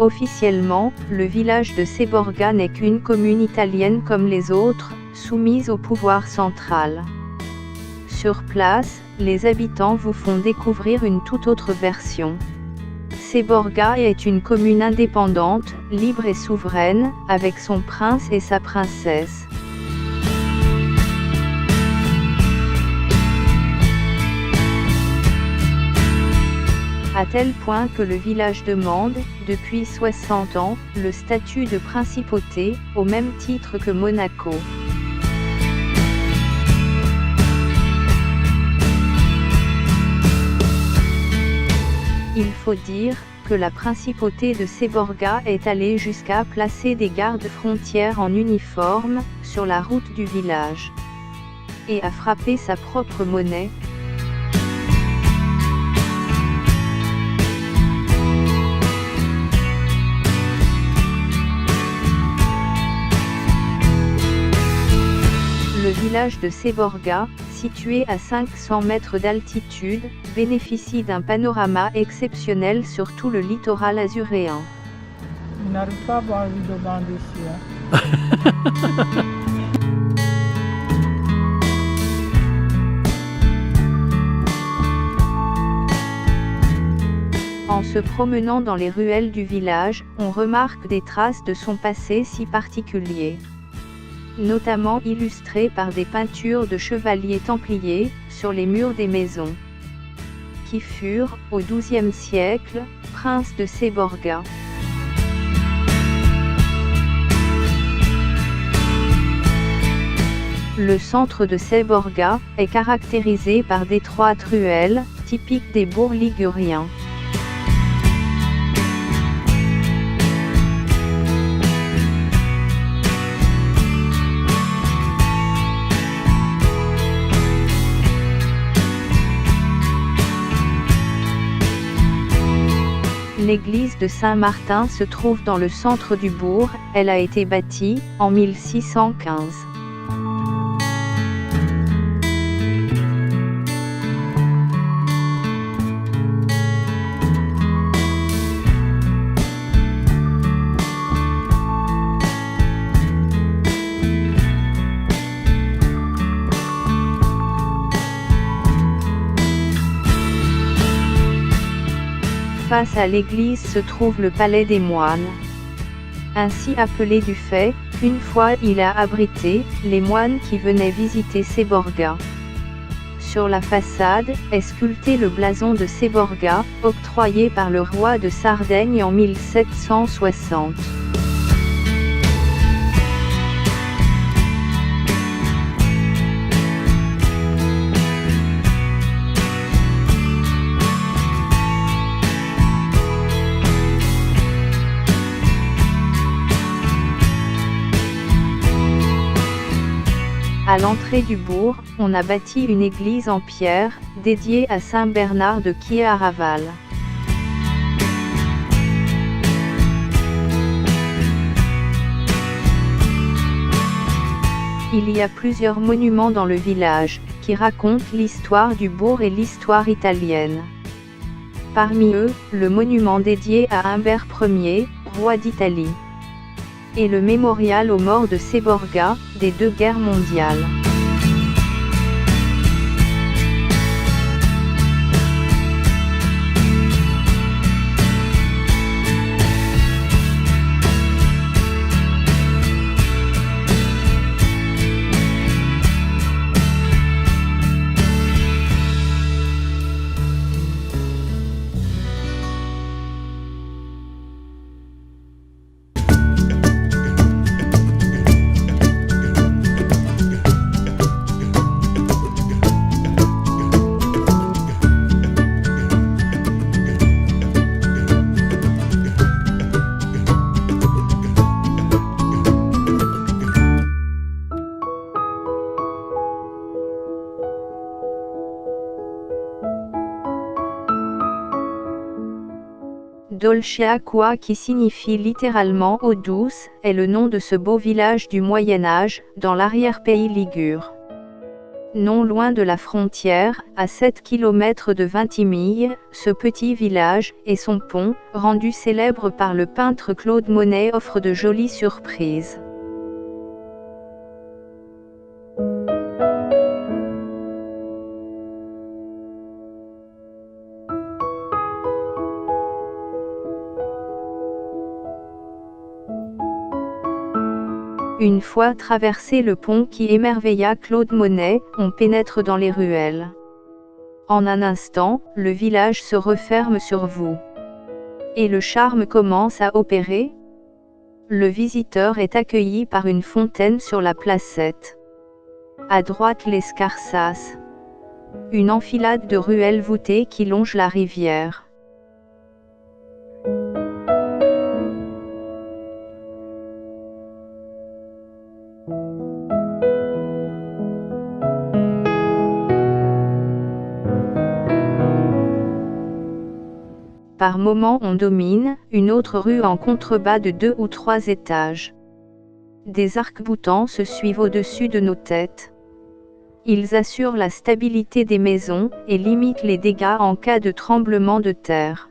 Officiellement, le village de Seborga n'est qu'une commune italienne comme les autres, soumise au pouvoir central. Sur place, les habitants vous font découvrir une toute autre version. Seborga est une commune indépendante, libre et souveraine, avec son prince et sa princesse. À tel point que le village demande, depuis 60 ans, le statut de principauté, au même titre que Monaco. Il faut dire que la principauté de Seborga est allée jusqu'à placer des gardes frontières en uniforme, sur la route du village. Et à frapper sa propre monnaie. Le village de Seborga, situé à 500 mètres d'altitude, bénéficie d'un panorama exceptionnel sur tout le littoral azuréen. Je n'arrive pas à voir une demande ici. En se promenant dans les ruelles du village, on remarque des traces de son passé si particulier. Notamment illustrées par des peintures de chevaliers templiers, sur les murs des maisons. Qui furent, au XIIe siècle, princes de Seborga. Le centre de Seborga est caractérisé par d'étroites ruelles, typiques des bourgs liguriens. L'église de Saint-Martin se trouve dans le centre du bourg, elle a été bâtie, en 1615. Face à l'église se trouve le palais des moines. Ainsi appelé du fait qu'une fois il a abrité les moines qui venaient visiter Seborga. Sur la façade est sculpté le blason de Seborga, octroyé par le roi de Sardaigne en 1760. À l'entrée du bourg, on a bâti une église en pierre, dédiée à Saint Bernard de Chiaraval. Il y a plusieurs monuments dans le village, qui racontent l'histoire du bourg et l'histoire italienne. Parmi eux, le monument dédié à Humbert Ier, roi d'Italie. Et le mémorial aux morts de Seborga, des deux guerres mondiales. Dolce Acqua, qui signifie littéralement eau douce, est le nom de ce beau village du Moyen Âge, dans l'arrière-pays ligure. Non loin de la frontière, à 7 km de Vintimille, ce petit village, et son pont, rendu célèbre par le peintre Claude Monet, offre de jolies surprises. Une fois traversé le pont qui émerveilla Claude Monet, on pénètre dans les ruelles. En un instant, le village se referme sur vous. Et le charme commence à opérer. Le visiteur est accueilli par une fontaine sur la placette. À droite les Scarsas. Une enfilade de ruelles voûtées qui longe la rivière. Par moments on domine une autre rue en contrebas de 2 ou 3 étages. Des arcs-boutants se suivent au-dessus de nos têtes. Ils assurent la stabilité des maisons et limitent les dégâts en cas de tremblement de terre.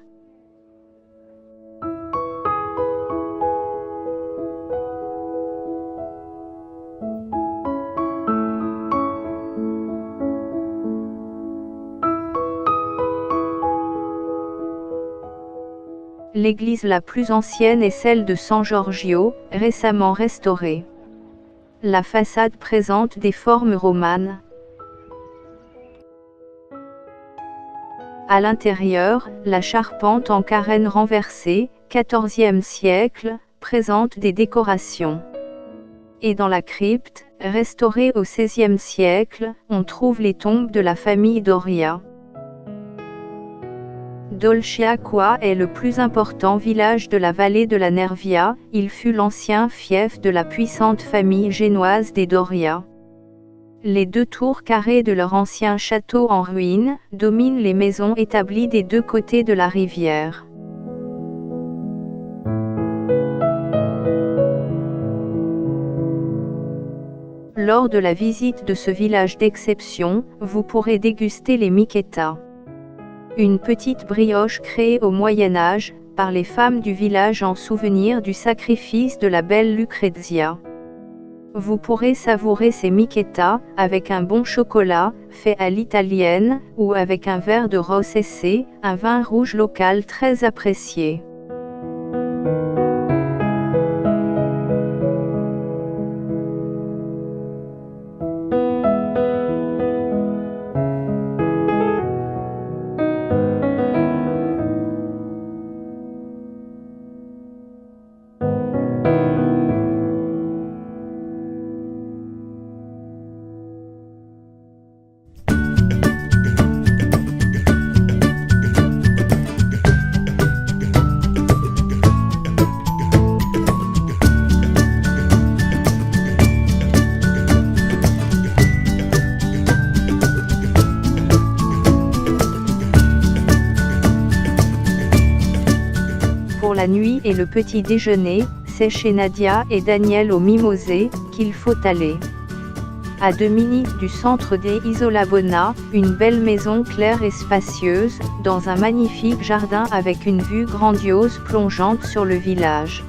L'église la plus ancienne est celle de San Giorgio, récemment restaurée. La façade présente des formes romanes. À l'intérieur, la charpente en carène renversée, XIVe siècle, présente des décorations. Et dans la crypte, restaurée au XVIe siècle, on trouve les tombes de la famille Doria. Dolciacqua est le plus important village de la vallée de la Nervia, il fut l'ancien fief de la puissante famille génoise des Doria. Les 2 tours carrées de leur ancien château en ruine, dominent les maisons établies des 2 côtés de la rivière. Lors de la visite de ce village d'exception, vous pourrez déguster les miquetas. Une petite brioche créée au Moyen Âge, par les femmes du village en souvenir du sacrifice de la belle Lucrezia. Vous pourrez savourer ces miquetas, avec un bon chocolat, fait à l'italienne, ou avec un verre de Rossessé, un vin rouge local très apprécié. Pour la nuit et le petit déjeuner, c'est chez Nadia et Daniel au Mimosé qu'il faut aller. À 2 minutes du centre des Isola Bona, une belle maison claire et spacieuse, dans un magnifique jardin avec une vue grandiose plongeante sur le village.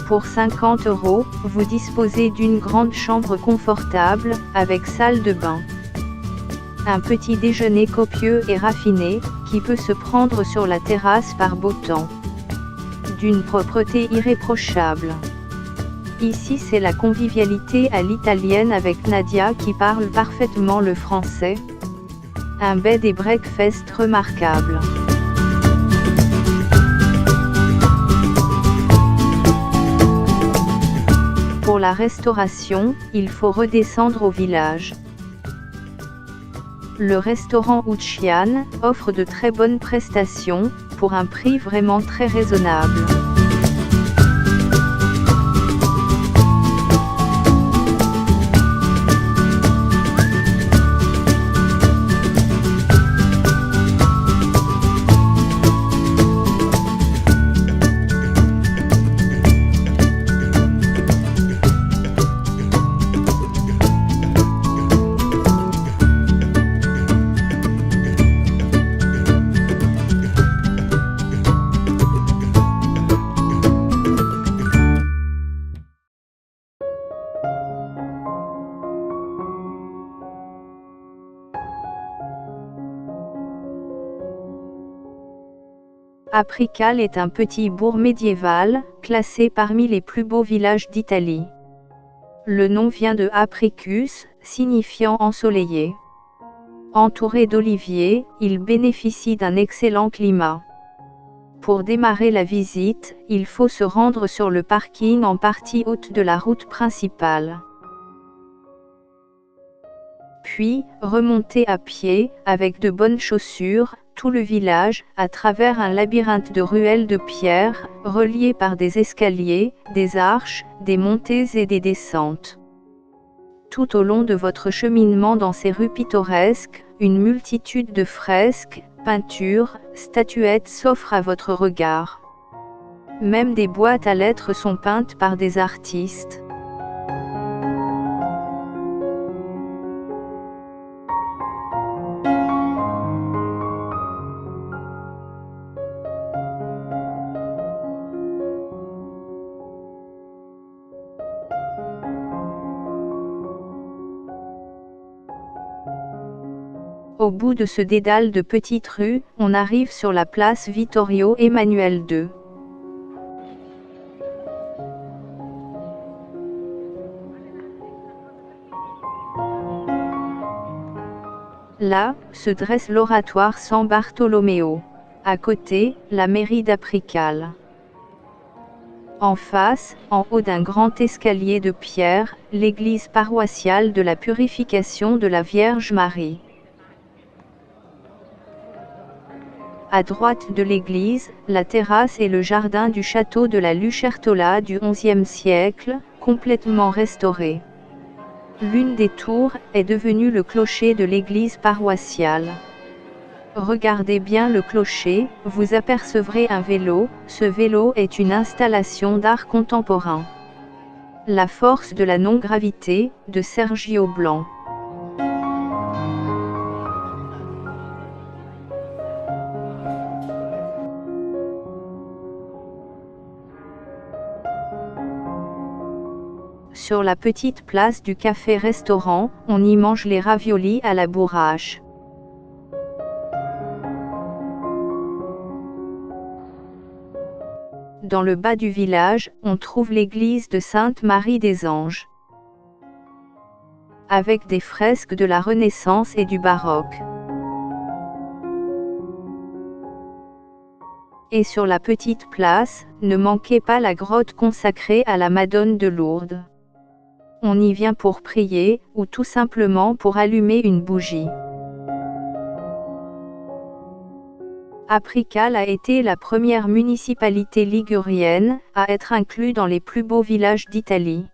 Pour 50 €, vous disposez d'une grande chambre confortable, avec salle de bain. Un petit déjeuner copieux et raffiné, qui peut se prendre sur la terrasse par beau temps. D'une propreté irréprochable. Ici c'est la convivialité à l'italienne avec Nadia qui parle parfaitement le français. Un bed et breakfast remarquable. Pour la restauration, il faut redescendre au village. Le restaurant Uccian offre de très bonnes prestations, pour un prix vraiment très raisonnable. Apricale est un petit bourg médiéval, classé parmi les plus beaux villages d'Italie. Le nom vient de Apricus, signifiant ensoleillé. Entouré d'oliviers, il bénéficie d'un excellent climat. Pour démarrer la visite, il faut se rendre sur le parking en partie haute de la route principale. Puis, remonter à pied, avec de bonnes chaussures, tout le village, à travers un labyrinthe de ruelles de pierre, reliées par des escaliers, des arches, des montées et des descentes. Tout au long de votre cheminement dans ces rues pittoresques, une multitude de fresques, peintures, statuettes s'offrent à votre regard. Même des boîtes à lettres sont peintes par des artistes. Au bout de ce dédale de petites rues, on arrive sur la place Vittorio Emanuele II. Là, se dresse l'oratoire San Bartolomeo. À côté, la mairie d'Apricale. En face, en haut d'un grand escalier de pierre, l'église paroissiale de la Purification de la Vierge Marie. À droite de l'église, la terrasse et le jardin du château de la Lucertola du XIe siècle, complètement restauré. L'une des tours est devenue le clocher de l'église paroissiale. Regardez bien le clocher, vous apercevrez un vélo, ce vélo est une installation d'art contemporain. La force de la non-gravité, de Sergio Blanc. Sur la petite place du café-restaurant, on y mange les raviolis à la bourrache. Dans le bas du village, on trouve l'église de Sainte-Marie des Anges, avec des fresques de la Renaissance et du baroque. Et sur la petite place, ne manquez pas la grotte consacrée à la Madone de Lourdes. On y vient pour prier, ou tout simplement pour allumer une bougie. Apricale a été la première municipalité ligurienne à être inclus dans les plus beaux villages d'Italie.